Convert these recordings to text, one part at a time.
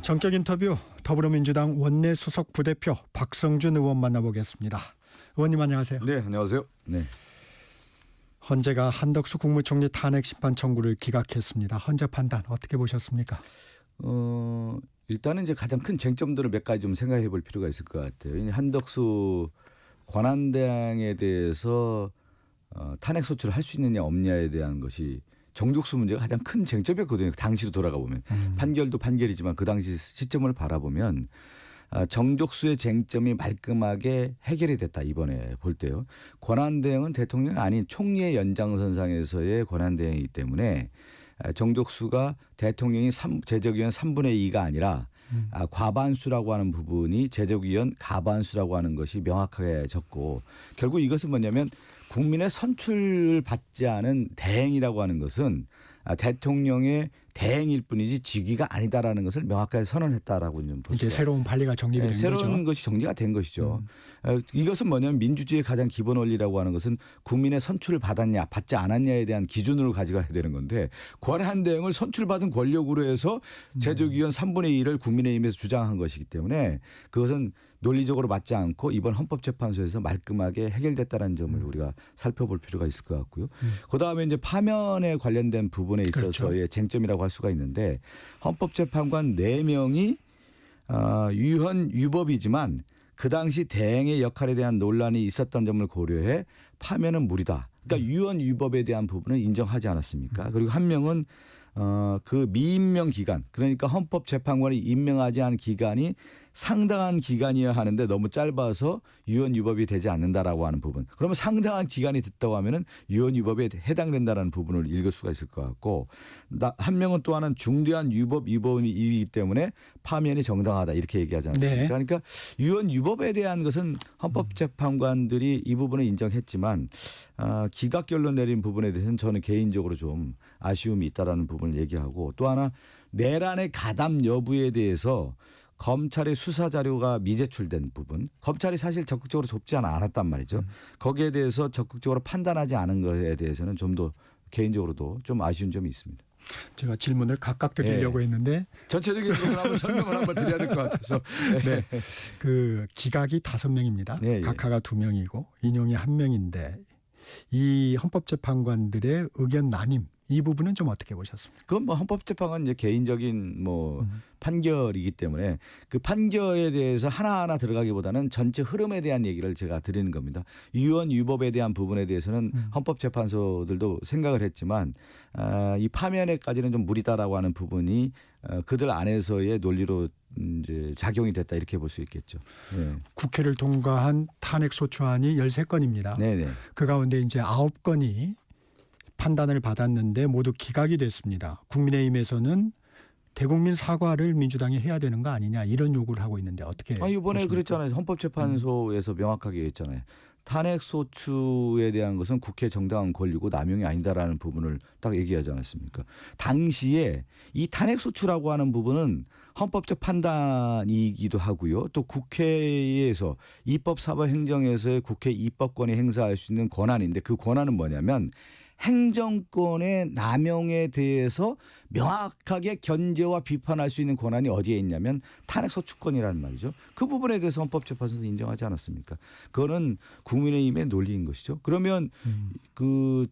전격 인터뷰 더불어민주당 원내 수석 부대표 박성준 의원 만나보겠습니다. 의원님 안녕하세요. 네, 안녕하세요. 네. 헌재가 한덕수 국무총리 탄핵 심판 청구를 기각했습니다. 헌재 판단 어떻게 보셨습니까? 일단은 이제 가장 큰 쟁점들을 몇 가지 좀 생각해 볼 필요가 있을 것 같아요. 한덕수 권한대행에 대해서 탄핵 소추를 할 수 있느냐 없느냐에 대한 것이 정족수 문제가 가장 큰 쟁점이었거든요. 당시로 돌아가 보면 판결도 판결이지만 그 당시 시점을 바라보면 정족수의 쟁점이 말끔하게 해결이 됐다 이번에 볼 때요. 권한대행은 대통령이 아닌 총리의 연장선상에서의 권한대행이기 때문에 정족수가 대통령이 제적위원 3분의 2가 아니라 과반수라고 하는 부분이 제적위원 가반수라고 하는 것이 명확하게 적고 결국 이것은 뭐냐면 국민의 선출을 받지 않은 대행이라고 하는 것은 대통령의 대행일 뿐이지 직위가 아니다라는 것을 명확하게 선언했다라고 좀 볼 이제 수가 새로운 판례가 정립이 된 거죠. 새로운 것이 정리가 된 것이죠. 이것은 뭐냐면 민주주의의 가장 기본 원리라고 하는 것은 국민의 선출을 받았냐 받지 않았냐에 대한 기준으로 가져가야 되는 건데 권한대행을 선출받은 권력으로 해서 제적위원 3분의 1을 국민의힘에서 주장한 것이기 때문에 그것은 논리적으로 맞지 않고 이번 헌법재판소에서 말끔하게 해결됐다는 점을 우리가 살펴볼 필요가 있을 것 같고요. 그다음에 이제 파면에 관련된 부분에 있어서의 그렇죠. 쟁점이라고 할 수가 있는데 헌법재판관 4명이 유헌 유법이지만 그 당시 대행의 역할에 대한 논란이 있었던 점을 고려해 파면은 무리다. 그러니까 유헌 유법에 대한 부분은 인정하지 않았습니까? 그리고 한 명은 그 미임명 기간 그러니까 헌법재판관이 임명하지 않은 기간이 상당한 기간이어야 하는데 너무 짧아서 유언 유법이 되지 않는다라고 하는 부분. 그러면 상당한 기간이 됐다고 하면은 유언 유법에 해당된다라는 부분을 읽을 수가 있을 것 같고 한 명은 또 하나는 중대한 유법 위반이기 때문에 파면이 정당하다 이렇게 얘기하지 않습니까? 네. 그러니까 유언 유법에 대한 것은 헌법재판관들이 이 부분을 인정했지만 기각 결론 내린 부분에 대해서는 저는 개인적으로 좀 아쉬움이 있다라는 부분을 얘기하고 또 하나 내란의 가담 여부에 대해서 검찰의 수사 자료가 미제출된 부분 검찰이 사실 적극적으로 돕지 않았단 말이죠. 거기에 대해서 적극적으로 판단하지 않은 것에 대해서는 좀 더 개인적으로도 좀 아쉬운 점이 있습니다. 제가 질문을 각각 드리려고 했는데 전체적인 것을 한번 설명을 한번 드려야 될 것 같아서. 네. 그 기각이 5명입니다. 네, 각하가 2명이고 인용이 1명인데 이 헌법재판관들의 의견 나뉜 이 부분은 좀 어떻게 보셨습니까? 그건 뭐 헌법재판관 이제 개인적인 뭐 판결이기 때문에 그 판결에 대해서 하나하나 들어가기보다는 전체 흐름에 대한 얘기를 제가 드리는 겁니다. 유언 유법에 대한 부분에 대해서는 헌법재판소들도 생각을 했지만 이 파면에까지는 좀 무리다라고 하는 부분이 그들 안에서의 논리로 이제 작용이 됐다 이렇게 볼 수 있겠죠. 네. 국회를 통과한 탄핵 소추안이 13건입니다. 네네. 그 가운데 이제 9건이 판단을 받았는데 모두 기각이 됐습니다. 국민의힘에서는 대국민 사과를 민주당이 해야 되는 거 아니냐 이런 요구를 하고 있는데 어떻게 이번에 보십니까? 그랬잖아요. 헌법재판소에서 명확하게 했잖아요. 탄핵 소추에 대한 것은 국회 정당한 권리고 남용이 아니다라는 부분을 딱 얘기하지 않았습니까? 당시에 이 탄핵 소추라고 하는 부분은 헌법적 판단이기도 하고요. 또 국회에서 입법 사법 행정에서의 국회 입법권이 행사할 수 있는 권한인데 그 권한은 뭐냐면 행정권의 남용에 대해서 명확하게 견제와 비판할 수 있는 권한이 어디에 있냐면 탄핵소추권이라는 말이죠. 그 부분에 대해서 헌법재판소에서 인정하지 않았습니까? 그거는 국민의힘의 논리인 것이죠. 그러면 그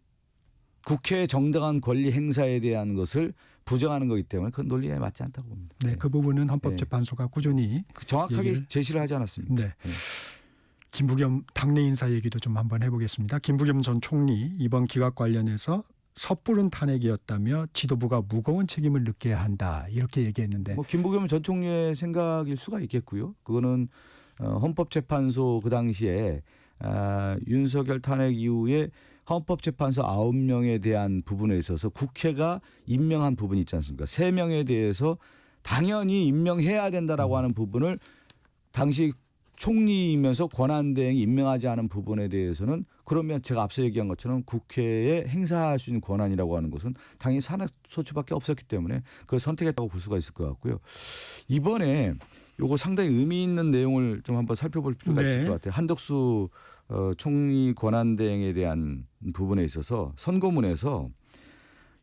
국회의 정당한 권리 행사에 대한 것을 부정하는 거기 때문에 그건 논리에 맞지 않다고 봅니다. 네, 그 부분은 헌법재판소가 꾸준히 정확하게 제시를 하지 않았습니다. 네. 김부겸 당내 인사 얘기도 좀 한번 해보겠습니다. 김부겸 전 총리 이번 기각 관련해서 섣부른 탄핵이었다며 지도부가 무거운 책임을 느껴야 한다 이렇게 얘기했는데 김부겸 전 총리의 생각일 수가 있겠고요. 그거는 헌법재판소 그 당시에 윤석열 탄핵 이후에 헌법재판소 9명에 대한 부분에 있어서 국회가 임명한 부분이 있지 않습니까? 3명에 대해서 당연히 임명해야 된다라고 하는 부분을 당시 총리이면서 권한대행이 임명하지 않은 부분에 대해서는 그러면 제가 앞서 얘기한 것처럼 국회에 행사할 수 있는 권한이라고 하는 것은 당연히 탄핵소추밖에 없었기 때문에 그걸 선택했다고 볼 수가 있을 것 같고요. 이번에 요거 상당히 의미 있는 내용을 좀 한번 살펴볼 필요가 있을 것 같아요. 한덕수 총리 권한대행에 대한 부분에 있어서 선고문에서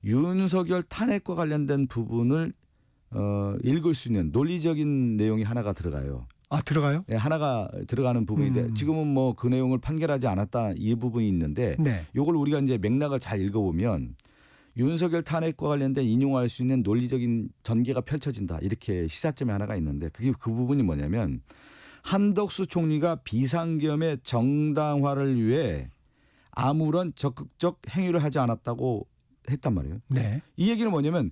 윤석열 탄핵과 관련된 부분을 읽을 수 있는 논리적인 내용이 하나가 들어가요. 아, 들어가요? 예, 하나가 들어가는 부분인데 지금은 뭐 그 내용을 판결하지 않았다 이 부분이 있는데 네. 요걸 우리가 이제 맥락을 잘 읽어보면 윤석열 탄핵과 관련된 인용할 수 있는 논리적인 전개가 펼쳐진다 이렇게 시사점이 하나가 있는데 그게 그 부분이 뭐냐면 한덕수 총리가 비상계엄의 정당화를 위해 아무런 적극적 행위를 하지 않았다고 했단 말이에요. 네. 이 얘기는 뭐냐면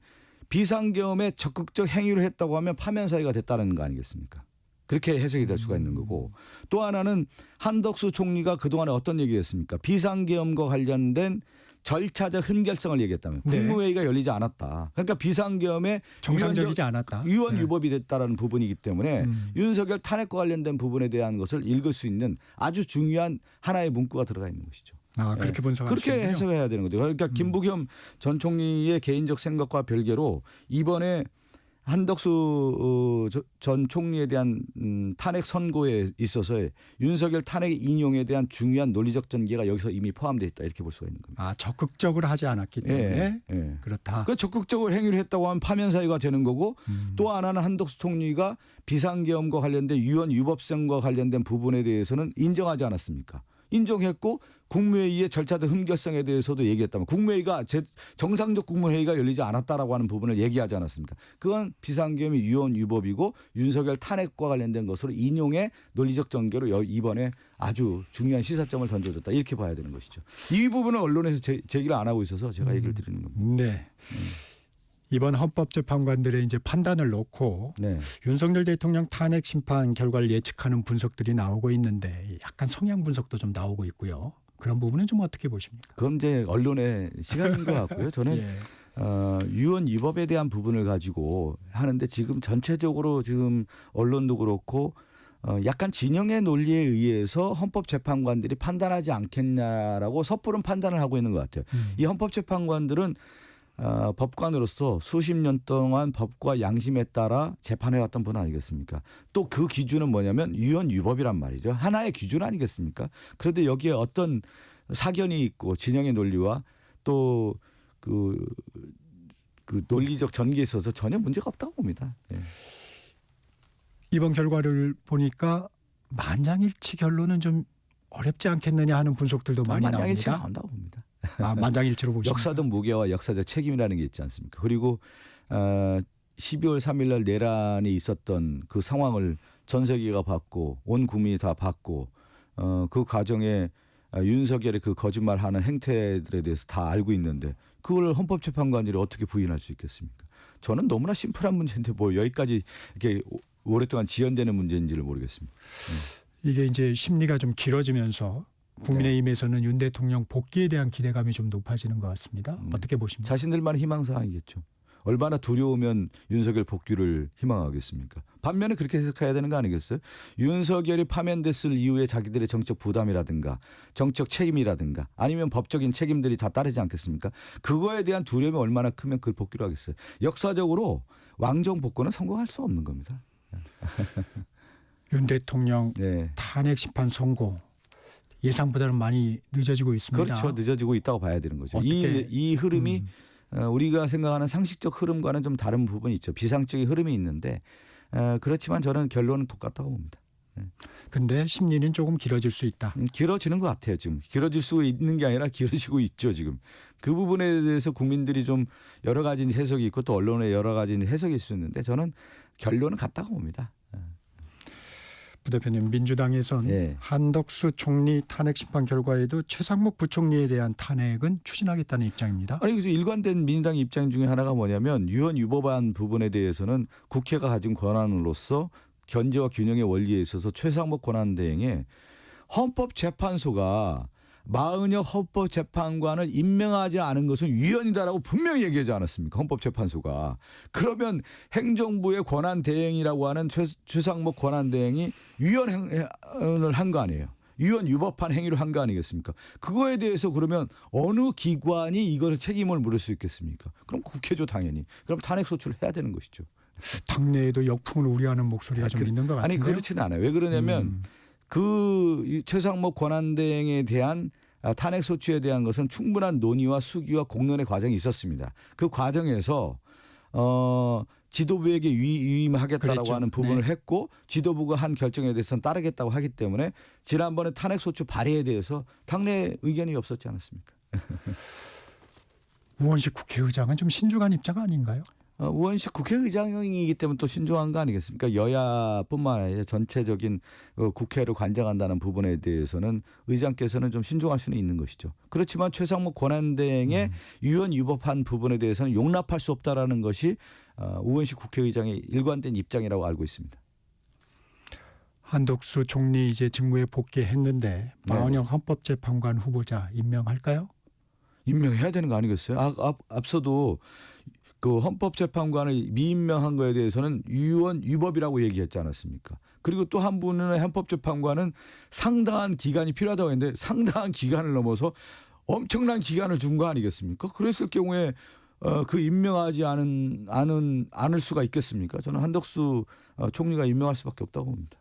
비상계엄에 적극적 행위를 했다고 하면 파면 사유가 됐다는 거 아니겠습니까? 그렇게 해석이 될 수가 있는 거고 또 하나는 한덕수 총리가 그동안에 어떤 얘기했습니까? 비상계엄과 관련된 절차적 흔결성을 얘기했다면 네. 국무회의가 열리지 않았다. 그러니까 비상계엄에 정상적이지 않았다. 유언 네. 유법이 됐다라는 부분이기 때문에 윤석열 탄핵과 관련된 부분에 대한 것을 읽을 수 있는 아주 중요한 하나의 문구가 들어가 있는 것이죠. 아, 그렇게 분석하시군요. 그렇게 해석해야 되는 거죠. 그러니까 김부겸 전 총리의 개인적 생각과 별개로 이번에 한덕수 전 총리에 대한 탄핵 선고에 있어서의 윤석열 탄핵 인용에 대한 중요한 논리적 전개가 여기서 이미 포함되어 있다 이렇게 볼 수가 있는 겁니다. 아, 적극적으로 하지 않았기 때문에 예. 그렇다. 그 적극적으로 행위를 했다고 하면 파면 사유가 되는 거고 또 하나는 한덕수 총리가 비상계엄과 관련된 유언 유법성과 관련된 부분에 대해서는 인정하지 않았습니까? 인정했고 국무회의의 절차적 흔결성에 대해서도 얘기했다면 국무회의가 정상적 국무회의가 열리지 않았다라고 하는 부분을 얘기하지 않았습니까? 그건 비상계엄이 유언 유법이고 윤석열 탄핵과 관련된 것으로 인용의 논리적 전개로 이번에 아주 중요한 시사점을 던져줬다 이렇게 봐야 되는 것이죠. 이 부분은 언론에서 제기를 안 하고 있어서 제가 얘기를 드리는 겁니다. 네. 이번 헌법재판관들의 이제 판단을 놓고 네. 윤석열 대통령 탄핵 심판 결과를 예측하는 분석들이 나오고 있는데 약간 성향 분석도 좀 나오고 있고요. 그런 부분은 좀 어떻게 보십니까? 그건 이제 언론의 시간인 것 같고요. 저는 예. 유언 위법에 대한 부분을 가지고 하는데 지금 전체적으로 지금 언론도 그렇고 약간 진영의 논리에 의해서 헌법재판관들이 판단하지 않겠냐라고 섣부른 판단을 하고 있는 것 같아요. 이 헌법재판관들은 법관으로서 수십 년 동안 법과 양심에 따라 재판해왔던 분 아니겠습니까? 또 그 기준은 뭐냐면 유언 유법이란 말이죠. 하나의 기준 아니겠습니까? 그런데 여기에 어떤 사견이 있고 진영의 논리와 또 그 논리적 전개에 있어서 전혀 문제가 없다고 봅니다. 예. 이번 결과를 보니까 만장일치 결론은 좀 어렵지 않겠느냐 하는 분석들도 많이 만장일치가 나옵니다. 나온다고 봅니다. 아, 만장일치로 보십니까? 역사적 무게와 역사적 책임이라는 게 있지 않습니까? 그리고 12월 3일 날 내란이 있었던 그 상황을 전 세계가 봤고 온 국민이 다 봤고 그 과정에 윤석열의 그 거짓말하는 행태들에 대해서 다 알고 있는데 그걸 헌법재판관들이 어떻게 부인할 수 있겠습니까? 저는 너무나 심플한 문제인데 뭐 여기까지 이렇게 오랫동안 지연되는 문제인지를 모르겠습니다. 이게 이제 심리가 좀 길어지면서 국민의힘에서는 윤 대통령 복귀에 대한 기대감이 좀 높아지는 것 같습니다. 어떻게 보십니까? 자신들만의 희망사항이겠죠. 얼마나 두려우면 윤석열 복귀를 희망하겠습니까? 반면에 그렇게 해석해야 되는 거 아니겠어요? 윤석열이 파면됐을 이후에 자기들의 정적 부담이라든가 정적 책임이라든가 아니면 법적인 책임들이 다 따르지 않겠습니까? 그거에 대한 두려움이 얼마나 크면 그걸 복귀로 하겠어요? 역사적으로 왕정 복권은 성공할 수 없는 겁니다. 윤 대통령 네. 탄핵 심판 선고 예상보다는 많이 늦어지고 있습니다. 그렇죠. 늦어지고 있다고 봐야 되는 거죠. 어떻게, 이 흐름이 우리가 생각하는 상식적 흐름과는 좀 다른 부분이 있죠. 비상적인 흐름이 있는데 그렇지만 저는 결론은 똑같다고 봅니다. 근데 심리는 조금 길어질 수 있다. 길어지는 것 같아요. 지금 길어질 수 있는 게 아니라 길어지고 있죠. 지금 그 부분에 대해서 국민들이 좀 여러 가지 해석이 있고 또 언론의 여러 가지 해석이 있을 수 있는데 저는 결론은 같다고 봅니다. 부 대표님, 민주당에선 예. 한덕수 총리 탄핵 심판 결과에도 최상목 부총리에 대한 탄핵은 추진하겠다는 입장입니다. 아니 그래서 일관된 민주당 입장 중에 하나가 뭐냐면 유언 유법한 부분에 대해서는 국회가 가진 권한으로서 견제와 균형의 원리에 있어서 최상목 권한대행에 헌법재판소가 마은혁 헌법재판관을 임명하지 않은 것은 위헌이다라고 분명히 얘기하지 않았습니까? 헌법재판소가. 그러면 행정부의 권한대행이라고 하는 최상목 권한대행이 위헌을 한 거 아니에요. 유언 유법한 행위를 한 거 아니겠습니까? 그거에 대해서 그러면 어느 기관이 이것을 책임을 물을 수 있겠습니까? 그럼 국회죠 당연히. 그럼 탄핵 소추를 해야 되는 것이죠. 당내에도 역풍을 우려하는 목소리가 좀 있는 것 같은데요. 아니 그렇지는 않아요. 왜 그러냐면 그 최상목 권한대행에 대한 탄핵 소추에 대한 것은 충분한 논의와 수기와 공론의 과정이 있었습니다. 그 과정에서 지도부에게 위임하겠다라고 그랬죠. 하는 부분을 네. 했고 지도부가 한 결정에 대해서는 따르겠다고 하기 때문에 지난번에 탄핵소추 발의에 대해서 당내 의견이 없었지 않았습니까? 우원식 국회의장은 좀 신중한 입장 아닌가요? 우원식 국회의장이기 때문에 또 신중한 거 아니겠습니까? 여야뿐만 아니라 전체적인 국회를 관장한다는 부분에 대해서는 의장께서는 좀 신중할 수는 있는 것이죠. 그렇지만 최상목 권한대행의 유연 위법한 부분에 대해서는 용납할 수 없다라는 것이 우원식 국회의장의 일관된 입장이라고 알고 있습니다. 한덕수 총리 이제 직무에 복귀했는데 마은영 헌법재판관 후보자 임명할까요? 임명해야 되는 거 아니겠어요? 앞서도 그 헌법재판관을 미임명한 거에 대해서는 유언 위법이라고 얘기했지 않았습니까? 그리고 또 한 분은 헌법재판관은 상당한 기간이 필요하다고 했는데 상당한 기간을 넘어서 엄청난 기간을 준 거 아니겠습니까? 그랬을 경우에 그 임명하지 않을 수가 있겠습니까? 저는 한덕수 총리가 임명할 수밖에 없다고 봅니다.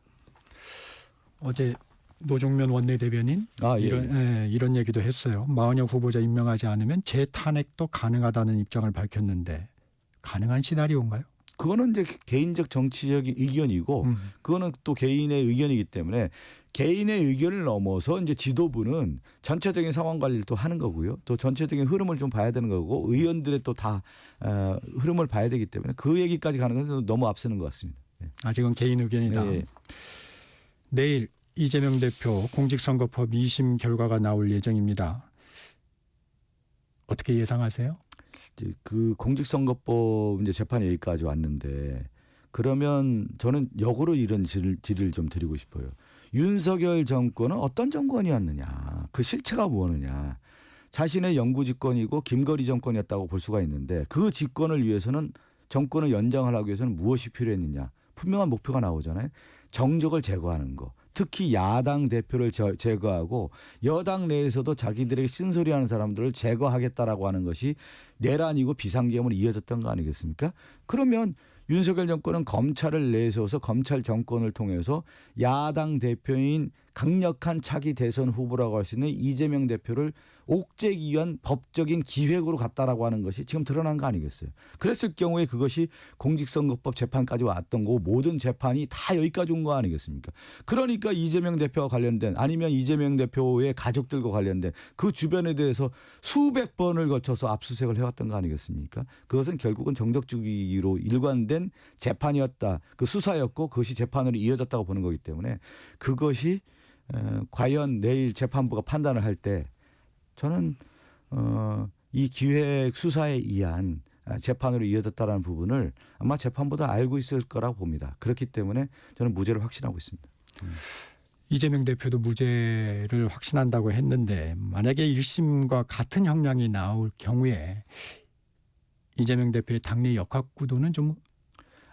어제 노종면 원내대변인 예. 이런 얘기도 했어요. 마은영 후보자 임명하지 않으면 재탄핵도 가능하다는 입장을 밝혔는데 가능한 시나리오인가요? 그거는 이제 개인적 정치적인 의견이고 그거는 또 개인의 의견이기 때문에 개인의 의견을 넘어서 이제 지도부는 전체적인 상황 관리를 또 하는 거고요. 또 전체적인 흐름을 좀 봐야 되는 거고 의원들의 또 다 흐름을 봐야 되기 때문에 그 얘기까지 가는 건 너무 앞서는 것 같습니다. 아직은 개인 의견이다. 네. 내일 이재명 대표 공직선거법 2심 결과가 나올 예정입니다. 어떻게 예상하세요? 이제 그 공직선거법 이제 재판이 여기까지 왔는데 그러면 저는 역으로 이런 질의를 좀 드리고 싶어요. 윤석열 정권은 어떤 정권이었느냐, 그 실체가 뭐느냐. 자신의 영구 집권이고 김거리 정권이었다고 볼 수가 있는데 그 집권을 위해서는 정권을 연장하기 위해서는 무엇이 필요했느냐. 분명한 목표가 나오잖아요. 정적을 제거하는 거. 특히 야당 대표를 제거하고 여당 내에서도 자기들에게 쓴소리하는 사람들을 제거하겠다라고 하는 것이 내란이고 비상계엄으로 이어졌던 거 아니겠습니까? 그러면 윤석열 정권은 검찰을 내세워서 검찰 정권을 통해서 야당 대표인 강력한 차기 대선 후보라고 할 수 있는 이재명 대표를 옥죄기 위한 법적인 기획으로 갔다라고 하는 것이 지금 드러난 거 아니겠어요. 그랬을 경우에 그것이 공직선거법 재판까지 왔던 거고 모든 재판이 다 여기까지 온 거 아니겠습니까. 그러니까 이재명 대표와 관련된 아니면 이재명 대표의 가족들과 관련된 그 주변에 대해서 수백 번을 거쳐서 압수수색을 해왔던 거 아니겠습니까. 그것은 결국은 정적주의로 일관된 재판이었다. 그 수사였고 그것이 재판으로 이어졌다고 보는 거기 때문에 그것이 과연 내일 재판부가 판단을 할 때 저는 이 기획 수사에 의한 재판으로 이어졌다라는 부분을 아마 재판부도 알고 있을 거라고 봅니다. 그렇기 때문에 저는 무죄를 확신하고 있습니다. 이재명 대표도 무죄를 확신한다고 했는데 만약에 1심과 같은 형량이 나올 경우에 이재명 대표의 당내 역학구도는 좀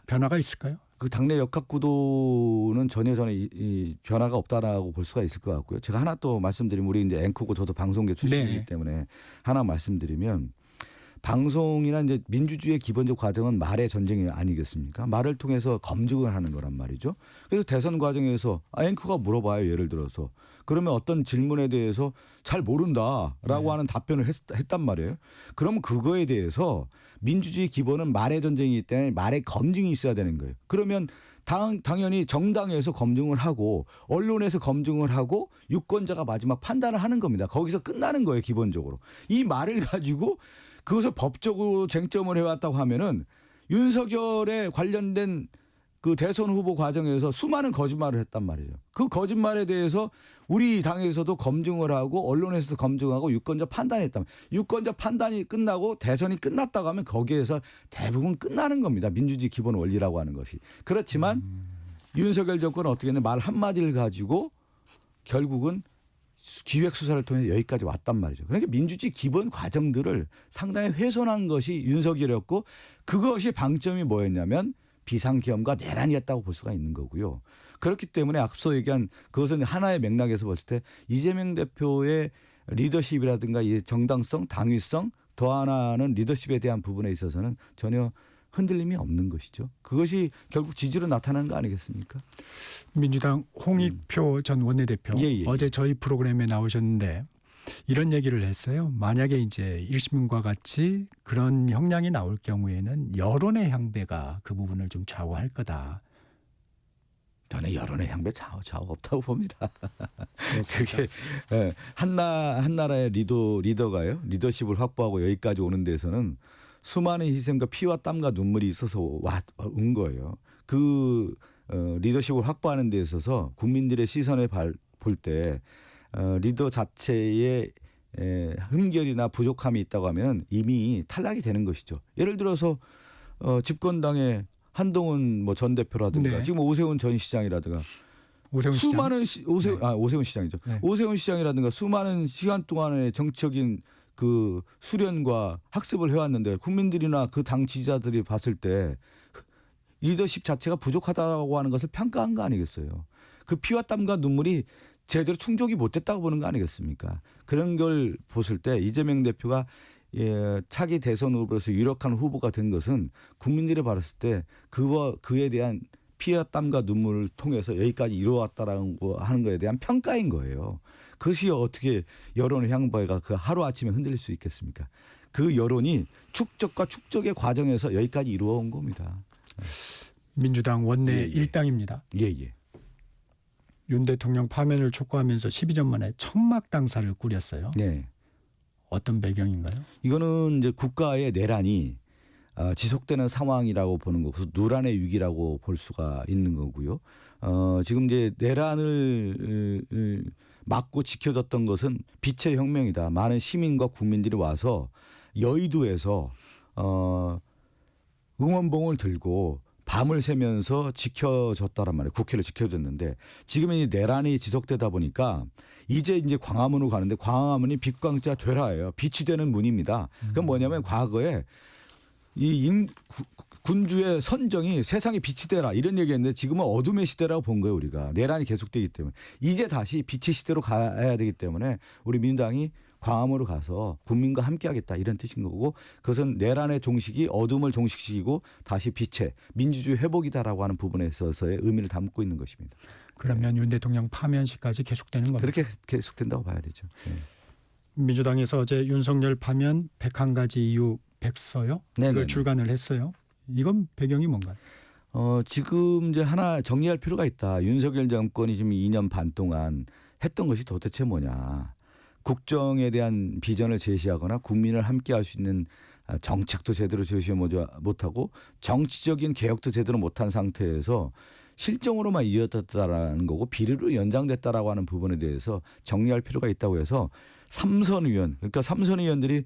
변화가 있을까요? 그 당내 역학구도는 전혀 저는 이 변화가 없다라고 볼 수가 있을 것 같고요. 제가 하나 또 말씀드리면 우리 이제 앵커고 저도 방송계 출신이기 네. 때문에 하나 말씀드리면 방송이나 이제 민주주의의 기본적 과정은 말의 전쟁이 아니겠습니까? 말을 통해서 검증을 하는 거란 말이죠. 그래서 대선 과정에서 앵커가 물어봐요. 예를 들어서. 그러면 어떤 질문에 대해서 잘 모른다라고 하는 답변을 했단 말이에요. 그럼 그거에 대해서 민주주의 기본은 말의 전쟁이기 때문에 말의 검증이 있어야 되는 거예요. 그러면 당연히 정당에서 검증을 하고 언론에서 검증을 하고 유권자가 마지막 판단을 하는 겁니다. 거기서 끝나는 거예요. 기본적으로. 이 말을 가지고 그것을 법적으로 쟁점을 해왔다고 하면은 윤석열에 관련된 그 대선 후보 과정에서 수많은 거짓말을 했단 말이에요. 그 거짓말에 대해서 우리 당에서도 검증을 하고 언론에서도 검증하고 유권자 판단했다면 유권자 판단이 끝나고 대선이 끝났다고 하면 거기에서 대부분 끝나는 겁니다. 민주주의 기본 원리라고 하는 것이. 그렇지만 윤석열 정권은 어떻게 했냐 말 한마디를 가지고 결국은 기획수사를 통해 여기까지 왔단 말이죠. 그러니까 민주주의 기본 과정들을 상당히 훼손한 것이 윤석열이었고 그것이 방점이 뭐였냐면 비상계엄과 내란이었다고 볼 수가 있는 거고요. 그렇기 때문에 앞서 얘기한 그것은 하나의 맥락에서 봤을 때 이재명 대표의 리더십이라든가 이 정당성, 당위성 더 하나는 리더십에 대한 부분에 있어서는 전혀 흔들림이 없는 것이죠. 그것이 결국 지지로 나타나는 거 아니겠습니까? 민주당 홍익표 전 원내대표 예. 어제 저희 프로그램에 나오셨는데 이런 얘기를 했어요. 만약에 이제 1심과 같이 그런 형량이 나올 경우에는 여론의 향배가 그 부분을 좀 좌우할 거다. 저는 여론의 향배 좌우 없다고 봅니다. 그렇습니다. 그게 한 나라의 리더가요. 리더십을 확보하고 여기까지 오는 데서는 수많은 희생과 피와 땀과 눈물이 있어서 온 거예요. 그 리더십을 확보하는 데 있어서 국민들의 시선을 볼 때 리더 자체의 흠결이나 부족함이 있다고 하면 이미 탈락이 되는 것이죠. 예를 들어서 집권당의 한동훈 전 대표라든가 네. 지금 오세훈 전 시장이라든가 오세훈 시장. 수많은 오세훈 시장이죠. 네. 오세훈 시장이라든가 수많은 시간 동안의 정치적인 그 수련과 학습을 해왔는데 국민들이나 그 당 지지자들이 봤을 때 리더십 자체가 부족하다고 하는 것을 평가한 거 아니겠어요. 그 피와 땀과 눈물이 제대로 충족이 못됐다고 보는 거 아니겠습니까. 그런 걸 보실 때 이재명 대표가 차기 대선 후보로서 유력한 후보가 된 것은 국민들이 봤을 때 그에 대한 피와 땀과 눈물을 통해서 여기까지 이루어왔다라고 하는 것에 대한 평가인 거예요. 그것이 어떻게 여론의 향배가 그 하루아침에 흔들릴 수 있겠습니까. 그 여론이 축적과 축적의 과정에서 여기까지 이루어온 겁니다. 민주당 원내 예, 예. 일당입니다. 예. 윤 대통령 파면을 촉구하면서 12년 만에 천막 당사를 꾸렸어요. 네. 어떤 배경인가요? 이거는 이제 국가의 내란이 지속되는 상황이라고 보는 거고 누란의 위기라고 볼 수가 있는 거고요. 지금 이제 내란을 막고 지켜졌던 것은 빛의 혁명이다. 많은 시민과 국민들이 와서 여의도에서 응원봉을 들고 밤을 새면서 지켜줬다란 말이에요. 국회를 지켜줬는데 지금은 이 내란이 지속되다 보니까 이제 광화문으로 가는데 광화문이 빛광자 되라예요. 빛이 되는 문입니다. 그건 뭐냐면 과거에 군주의 선정이 세상에 빛이 되라 이런 얘기했는데 지금은 어둠의 시대라고 본 거예요. 우리가 내란이 계속되기 때문에 이제 다시 빛의 시대로 가야 되기 때문에 우리 민주당이 광화문으로 가서 국민과 함께하겠다 이런 뜻인 거고 그것은 내란의 종식이 어둠을 종식시키고 다시 빛의 민주주의 회복이다라고 하는 부분에 있어서의 의미를 담고 있는 것입니다. 그러면 윤 대통령 파면시까지 계속되는 겁니다. 그렇게 계속된다고 봐야 되죠. 네. 민주당에서 어제 윤석열 파면 101가지 이유 100서요? 네네네. 이걸 출간을 했어요. 이건 배경이 뭔가요? 지금 이제 하나 정리할 필요가 있다. 윤석열 정권이 지금 2년 반 동안 했던 것이 도대체 뭐냐. 국정에 대한 비전을 제시하거나 국민을 함께할 수 있는 정책도 제대로 제시하지 못하고 정치적인 개혁도 제대로 못한 상태에서 실정으로만 이어졌다라는 거고 비리로 연장됐다라고 하는 부분에 대해서 정리할 필요가 있다고 해서 삼선 의원 그러니까 삼선 의원들이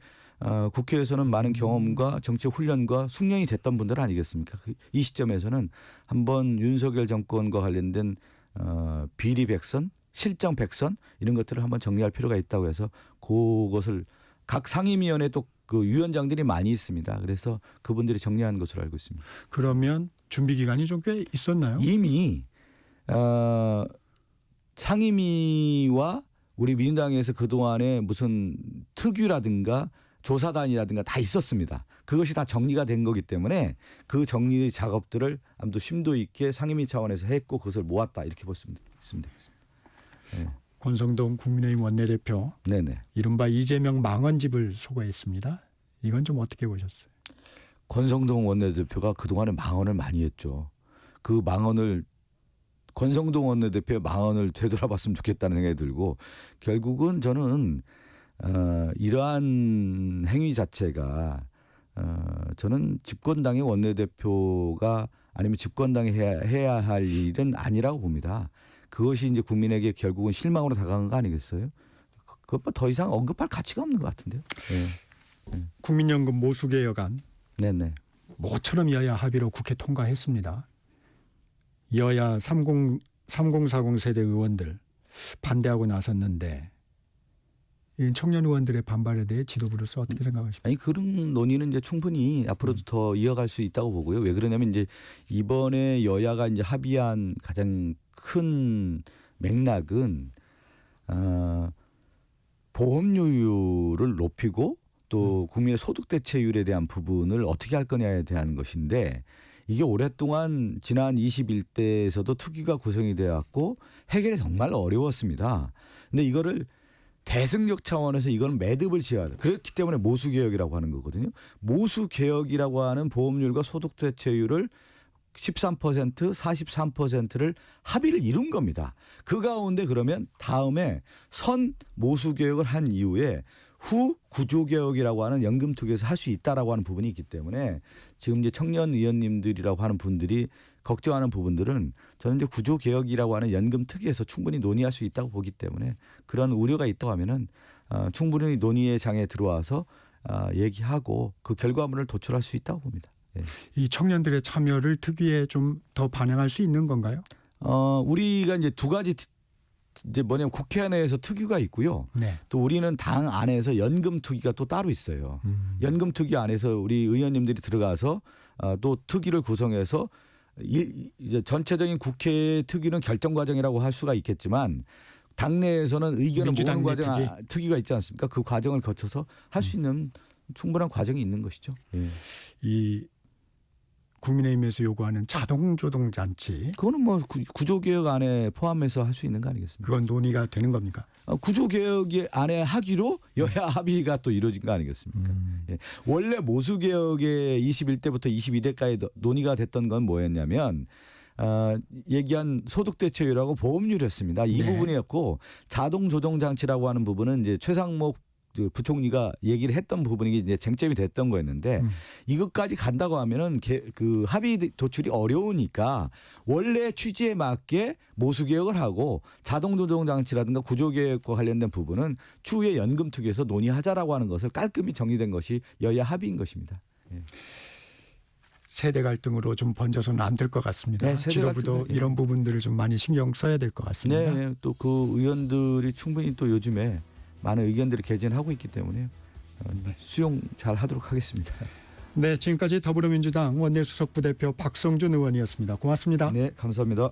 국회에서는 많은 경험과 정치 훈련과 숙련이 됐던 분들 아니겠습니까? 이 시점에서는 한번 윤석열 정권과 관련된 비리 백선, 실정 백선 이런 것들을 한번 정리할 필요가 있다고 해서 그것을 각 상임위원회 또 그 위원장들이 많이 있습니다. 그래서 그분들이 정리한 것으로 알고 있습니다. 그러면 준비 기간이 좀 꽤 있었나요? 이미 상임위와 우리 민주당에서 그동안에 무슨 특위라든가 조사단이라든가 다 있었습니다. 그것이 다 정리가 된 거기 때문에 그 정리 작업들을 아무도 심도 있게 상임위 차원에서 했고 그것을 모았다 이렇게 볼 수 있습니다. 네. 권성동 국민의힘 원내대표 네네. 이른바 이재명 망언집을 소개했습니다. 이건 좀 어떻게 보셨어요? 권성동 원내대표가 그동안에 망언을 많이 했죠. 그 망언을 권성동 원내대표의 망언을 되돌아봤으면 좋겠다는 생각이 들고 결국은 저는 이러한 행위 자체가 저는 집권당의 원내대표가 아니면 집권당이 해야 할 일은 아니라고 봅니다. 그것이 이제 국민에게 결국은 실망으로 다가간 거 아니겠어요? 그것보다 더 이상 언급할 가치가 없는 것 같은데요. 네. 국민연금 모수 개혁안 네네. 모처럼 여야 합의로 국회 통과했습니다. 여야 3040 세대 의원들 반대하고 나섰는데 이 청년 의원들의 반발에 대해 지도부로서 어떻게 생각하십니까? 아니 그런 논의는 이제 충분히 앞으로도 더 이어갈 수 있다고 보고요. 왜 그러냐면 이제 이번에 여야가 이제 합의한 가장 큰 맥락은 보험료율을 높이고 또 국민의 소득 대체율에 대한 부분을 어떻게 할 거냐에 대한 것인데 이게 오랫동안 지난 21대에서도 특위가 구성이 되어 왔고 해결이 정말 어려웠습니다. 근데 이거를 대승적 차원에서 이건 매듭을 지어야 돼. 그렇기 때문에 모수개혁이라고 하는 거거든요. 모수개혁이라고 하는 보험료율과 소득대체율을 13%, 43%를 합의를 이룬 겁니다. 그 가운데 그러면 다음에 선 모수개혁을 한 이후에 후 구조개혁이라고 하는 연금투기에서 할 수 있다라고 하는 부분이 있기 때문에 지금 이제 청년 의원님들이라고 하는 분들이 걱정하는 부분들은 저는 이제 구조개혁이라고 하는 연금특위에서 충분히 논의할 수 있다고 보기 때문에 그런 우려가 있다고 하면은 충분히 논의의 장에 들어와서 얘기하고 그 결과물을 도출할 수 있다고 봅니다. 예. 이 청년들의 참여를 특위에 좀 더 반영할 수 있는 건가요? 우리가 이제 두 가지 이제 뭐냐면 국회 내에서 특위가 있고요. 네. 또 우리는 당 안에서 연금특위가 또 따로 있어요. 연금특위 안에서 우리 의원님들이 들어가서 또 특위를 구성해서 이제 전체적인 국회 특위는 결정 과정이라고 할 수가 있겠지만 당내에서는 의견을 모으는 과정 특위가 있지 않습니까? 그 과정을 거쳐서 할 수 있는 충분한 과정이 있는 것이죠. 예. 이 국민의힘에서 요구하는 자동조동 장치 그거는 뭐 구조개혁 안에 포함해서 할 수 있는 거 아니겠습니까? 그건 논의가 되는 겁니까? 구조개혁 안에 하기로 여야 합의가 또 이루어진 거 아니겠습니까? 예. 원래 모수개혁의 21대부터 22대까지 논의가 됐던 건 뭐였냐면 얘기한 소득대체율하고 보험률이었습니다. 이 네. 부분이었고 자동조정장치라고 하는 부분은 이제 최상목 부총리가 얘기를 했던 부분이 이제 쟁점이 됐던 거였는데 이것까지 간다고 하면은 그 합의 도출이 어려우니까 원래 취지에 맞게 모수개혁을 하고 자동조정장치라든가 구조개혁과 관련된 부분은 추후에 연금특위에서 논의하자라고 하는 것을 깔끔히 정리된 것이 여야 합의인 것입니다. 예. 세대 갈등으로 좀 번져서는 안 될 것 같습니다. 네, 세대 지도부도 갈등, 예. 이런 부분들을 좀 많이 신경 써야 될 것 같습니다. 네, 또 그 의원들이 충분히 또 요즘에 많은 의견들을 개진하고 있기 때문에 수용 잘 하도록 하겠습니다. 네, 지금까지 더불어민주당 원내수석 부대표 박성준 의원이었습니다. 고맙습니다. 네, 감사합니다.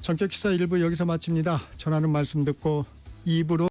전격시사 1부 여기서 마칩니다. 전하는 말씀 듣고 2부로